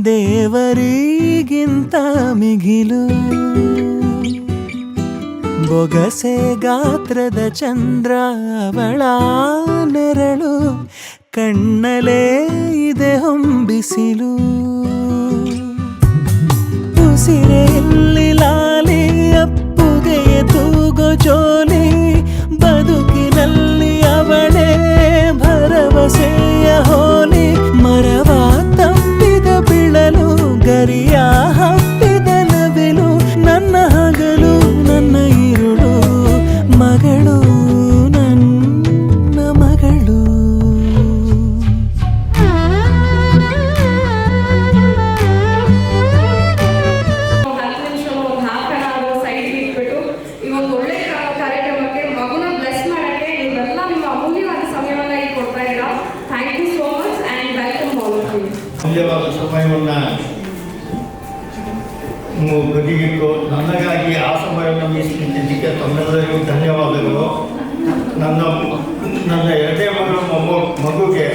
ದೇವರಿಗಿಂತ ಮಿಗಿಲು ಬೊಗಸೆ ಗಾತ್ರದ ಚಂದ್ರ ಅವಳ ನೆರಳು ಕಣ್ಣಲೇ ಇದೆ ಹೊಂಬಿಸಿಲು ಉಸಿರೆಯಲ್ಲಿ ಲಾಲಿ ಅಪ್ಪುಗೆಯ ತೂಗೋ ಜೋಲಿ ಬದುಕಿನಲ್ಲಿ ಅವಳೇ ಭರವಸೆಯ ಹೋಲಿ ಮರವ ತಪ್ಪಿದ ಬಿಳಲು ಗರಿಯ ಹಬ್ಬಿದ ನವಿಲು ನನ್ನ ಹಗಲು ನನ್ನ ಇರುಳು ಮಗಳು ನನ್ನ ಮಗಳು ಅಮೂಲ್ಯವಾದ ಸಮಯವನ್ನು ಬದಿಗಿಟ್ಟು ನನಗಾಗಿ ಆ ಸಮಯವನ್ನು ಮೀಸಲಿಟ್ಟಿದ್ದಕ್ಕೆ ತಮ್ಮೆಲ್ಲರಿಗೂ ಧನ್ಯವಾದಗಳು. ನನ್ನ ಎರಡನೇ ಮಗುಗೆ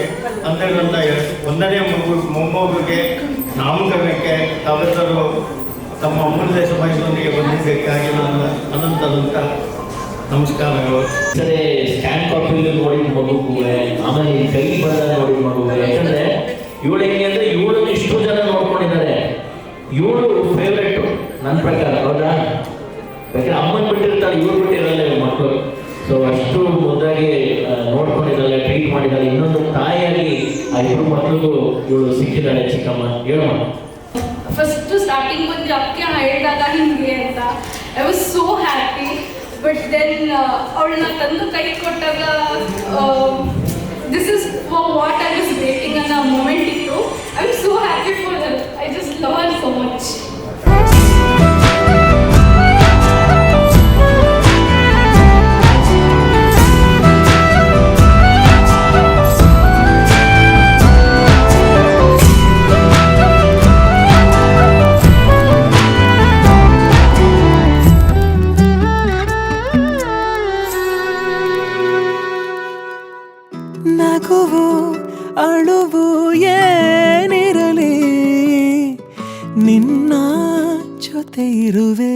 ಅಂದರೆ ನನ್ನ ಒಂದನೇ ಮೊಮ್ಮಗುಗೆ ನಾಮಕರಣಕ್ಕೆ ತಾವೆಲ್ಲರೂ ತಮ್ಮ ಅಮೂಲ್ಯ ಸಮಯದೊಂದಿಗೆ ಬಂದಿದ್ದಕ್ಕಾಗಿ ನನ್ನ ಅನಂತ ನಮಸ್ಕಾರಗಳು. ಸರಿ ಸ್ಕ್ಯಾನ್ ಕಾಪಿಯಲ್ಲಿ ನೋಡಿದ ಮಗುವೆ ಆಮೇಲೆ ಕೈ ಬಂದ ನೋಡಿದ ಮಗುವೆ ಯಾಕಂದ್ರೆ ಇವಳು ಹೆಂಗೆ ಅಂದ್ರೆ ಇವಳನ್ನು ಇಷ್ಟು ಜನ ನೋಡ್ಕೊಂಡಿದ್ದಾರೆ. ಇವಳು ಫೇವ್ರೇಟು ನನ್ನ ಪ್ರಕಾರ, ಹೌದಾ? ಯಾಕಂದ್ರೆ ಅಮ್ಮನ್ ಬಿಟ್ಟಿರ್ತಾಳೆ, ಇವ್ರು ಬಿಟ್ಟಿರಲ್ಲ ಮಕ್ಕಳು. ಸೊ ಅಷ್ಟು ಮುದ್ದಾಗಿ ನೋಡ್ಕೊಂಡಿದ್ದಾಳೆ, ಟ್ರೀಟ್ ಮಾಡಿದ್ದಾಳೆ. ಇನ್ನೊಂದು ತಾಯಿಯಾಗಿ ಆ ಇಬ್ಬರು ಮಕ್ಕಳಿಗೂ ಇವಳು ಸಿಕ್ಕಿದ್ದಾಳೆ. ಚಿಕ್ಕಮ್ಮ ಹೇಳಮ್ಮ. ಫಸ್ಟ್ ಸ್ಟಾರ್ಟಿಂಗ್ ಬಂದು ಅಕ್ಕೆ ಹೇಳಿದಾಗ ಹಿಂಗೆ ಅಂತ I was so happy. But then ಅವಳನ್ನ ತಂದು ಕೈ ಕೊಟ್ಟಾಗ this is what I was waiting ಅನ್ನೋ ಮೂಮೆಂಟ್ ಇತ್ತು. I am so happy for that. I just love her so much. ನಗುವು ಅಳುವು ಏನಿರಲಿ ನಿನ್ನ ಜೊತೆ ಇರುವೆ.